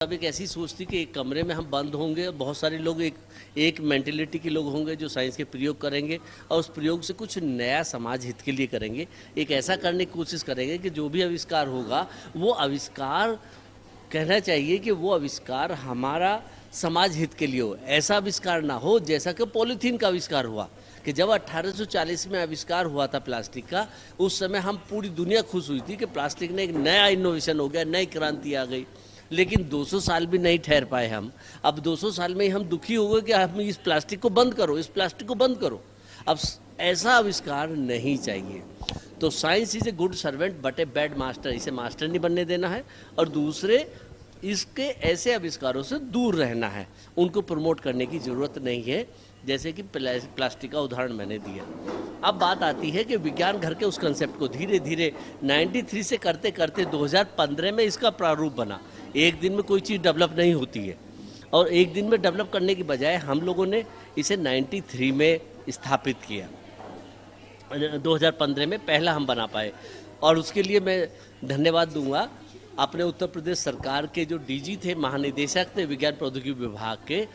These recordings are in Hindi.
अब एक ऐसी सोच थी कि एक कमरे में हम बंद होंगे, बहुत सारे लोग एक मेंटेलिटी के लोग होंगे जो साइंस के प्रयोग करेंगे और उस प्रयोग से कुछ नया समाज हित के लिए करेंगे। एक ऐसा करने की कोशिश करेंगे कि जो भी आविष्कार होगा वो आविष्कार कहना चाहिए कि वो आविष्कार हमारा समाज हित के लिए हो। ऐसा आविष्कार ना हो जैसा कि पॉलीथीन का आविष्कार हुआ, कि जब 1840 में आविष्कार हुआ था प्लास्टिक का, उस समय हम पूरी दुनिया खुश हुई थी कि प्लास्टिक ने एक नया इनोवेशन हो गया, नई क्रांति आ गई। लेकिन 200 साल भी नहीं ठहर पाए हम। अब 200 साल में ही हम दुखी हो गए कि हम इस प्लास्टिक को बंद करो, इस प्लास्टिक को बंद करो। अब ऐसा आविष्कार नहीं चाहिए। तो science is a good servant but a bad master, इसे मास्टर नहीं बनने देना है। और दूसरे, इसके ऐसे आविष्कारों से दूर रहना है, उनको प्रमोट करने की ज़रूरत नहीं है, जैसे कि प्लास्टिक का उदाहरण मैंने दिया। अब बात आती है कि विज्ञान घर के उस कंसेप्ट को धीरे धीरे 93 से करते करते 2015 में इसका प्रारूप बना। एक दिन में कोई चीज़ डेवलप नहीं होती है, और एक दिन में डेवलप करने की बजाय हम लोगों ने इसे 93 में स्थापित किया। 2015 में पहला हम बना पाए, और उसके लिए मैं धन्यवाद दूंगा अपने उत्तर प्रदेश सरकार के जो डीजी थे, महानिदेशक थे विज्ञान प्रौद्योगिकी विभाग के,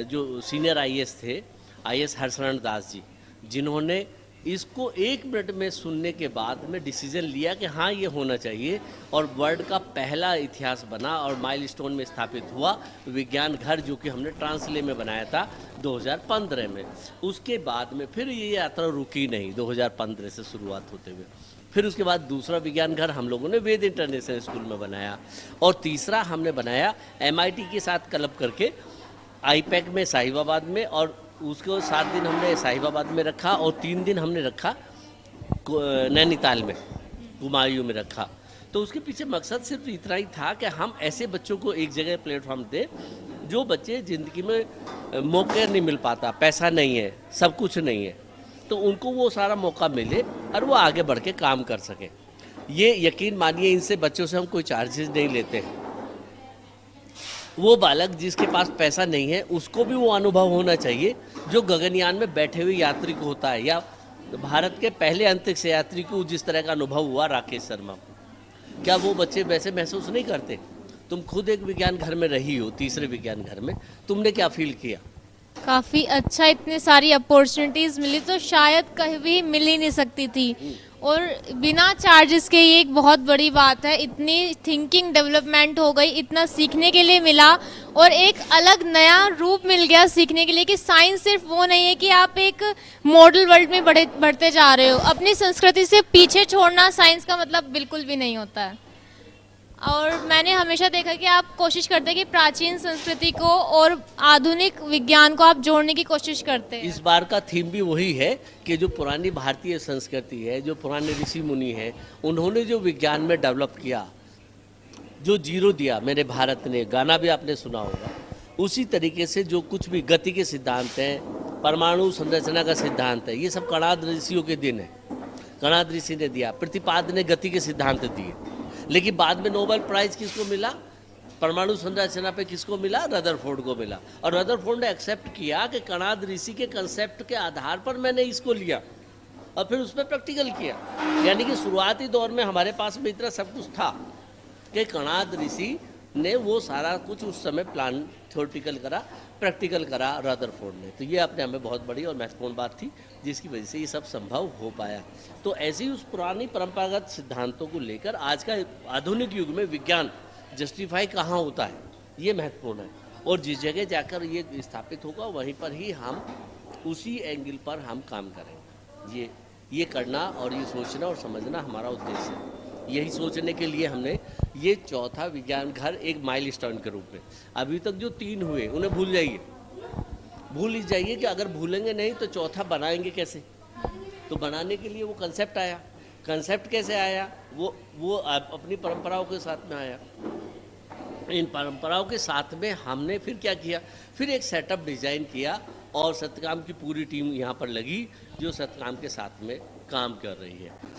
जो सीनियर आईएएस थे, आईएएस हर्षरण दास जी, जिन्होंने इसको 1 मिनट में सुनने के बाद में डिसीजन लिया कि हाँ ये होना चाहिए, और वर्ल्ड का पहला इतिहास बना और माइलस्टोन में स्थापित हुआ विज्ञान घर, जो कि हमने ट्रांसले में बनाया था 2015 में। उसके बाद में फिर ये यात्रा रुकी नहीं, 2015 से शुरुआत होते हुए। फिर उसके बाद दूसरा विज्ञान घर हम लोगों ने वेद इंटरनेशनल स्कूल में बनाया, और तीसरा हमने बनाया MIT के साथ क्लब करके आईपैक में साहिबाबाद में, और उसको 7 दिन हमने साहिबाबाद में रखा और 3 दिन हमने रखा नैनीताल में, कुमायूं में रखा। तो उसके पीछे मकसद सिर्फ इतना ही था कि हम ऐसे बच्चों को एक जगह प्लेटफॉर्म दें जो बच्चे ज़िंदगी में मौके नहीं मिल पाता, पैसा नहीं है, सब कुछ नहीं है, तो उनको वो सारा मौका मिले और वो आगे बढ़ के काम कर सकें। ये यकीन मानिए, इनसे बच्चों से हम कोई चार्जेस नहीं लेते हैं। वो बालक जिसके पास पैसा नहीं है उसको भी वो अनुभव होना चाहिए जो गगनयान में बैठे हुए यात्री को होता है, या भारत के पहले अंतरिक्ष यात्री को जिस तरह का अनुभव हुआ राकेश शर्मा को। क्या वो बच्चे वैसे महसूस नहीं करते? तुम खुद एक विज्ञान घर में रही हो, तीसरे विज्ञान घर में, तुमने क्या फील किया? काफ़ी अच्छा, इतने सारी अपॉर्चुनिटीज़ मिली तो शायद कहीं भी मिल ही नहीं सकती थी, और बिना चार्जेस के ये एक बहुत बड़ी बात है। इतनी थिंकिंग डेवलपमेंट हो गई, इतना सीखने के लिए मिला, और एक अलग नया रूप मिल गया सीखने के लिए कि साइंस सिर्फ वो नहीं है कि आप एक मॉडल वर्ल्ड में बढ़ते जा रहे हो। अपनी संस्कृति से पीछे छोड़ना साइंस का मतलब बिल्कुल भी नहीं होता है। और मैंने हमेशा देखा कि आप कोशिश करते हैं कि प्राचीन संस्कृति को और आधुनिक विज्ञान को आप जोड़ने की कोशिश करते हैं। इस बार का थीम भी वही है कि जो पुरानी भारतीय संस्कृति है, जो पुराने ऋषि मुनि हैं, उन्होंने जो विज्ञान में डेवलप किया, जो जीरो दिया मेरे भारत ने, गाना भी आपने सुना होगा, उसी तरीके से जो कुछ भी गति के सिद्धांत हैं, परमाणु संरचना का सिद्धांत है, ये सब कणाद ऋषियों के दिन है। कणाद ऋषि ने दिया, प्रतिपाद ने गति के सिद्धांत दिए, लेकिन बाद में नोबेल प्राइज किसको मिला? परमाणु संरचना पे किसको मिला? रदरफोर्ड को मिला। और रदरफोर्ड ने एक्सेप्ट किया कि कणाद ऋषि के कंसेप्ट के आधार पर मैंने इसको लिया, और फिर उस पर प्रैक्टिकल किया। यानी कि शुरुआती दौर में हमारे पास में इतना सब कुछ था कि कणाद ऋषि ने वो सारा कुछ उस समय प्लान थ्योरेटिकल करा, प्रैक्टिकल करा रदरफोर्ड ने। तो ये अपने हमें बहुत बड़ी और महत्वपूर्ण बात थी, जिसकी वजह से ये सब संभव हो पाया। तो ऐसे ही उस पुरानी परंपरागत सिद्धांतों को लेकर आज का आधुनिक युग में विज्ञान जस्टिफाई कहाँ होता है, ये महत्वपूर्ण है। और जिस जगह जाकर ये स्थापित होगा वहीं पर ही हम उसी एंगल पर हम काम करेंगे। ये करना और ये सोचना और समझना हमारा उद्देश्य है। यही सोचने के लिए हमने ये चौथा विज्ञान घर एक माइलस्टोन के रूप में, अभी तक जो 3 हुए उन्हें भूल जाइए, भूल ही जाइए कि अगर भूलेंगे नहीं तो चौथा बनाएंगे कैसे। तो बनाने के लिए वो कंसेप्ट आया। कंसेप्ट कैसे आया? वो अपनी परंपराओं के साथ में आया। इन परंपराओं के साथ में हमने फिर क्या किया? फिर एक सेटअप डिज़ाइन किया, और सत्यकाम की पूरी टीम यहाँ पर लगी जो सत्यकाम के साथ में काम कर रही है।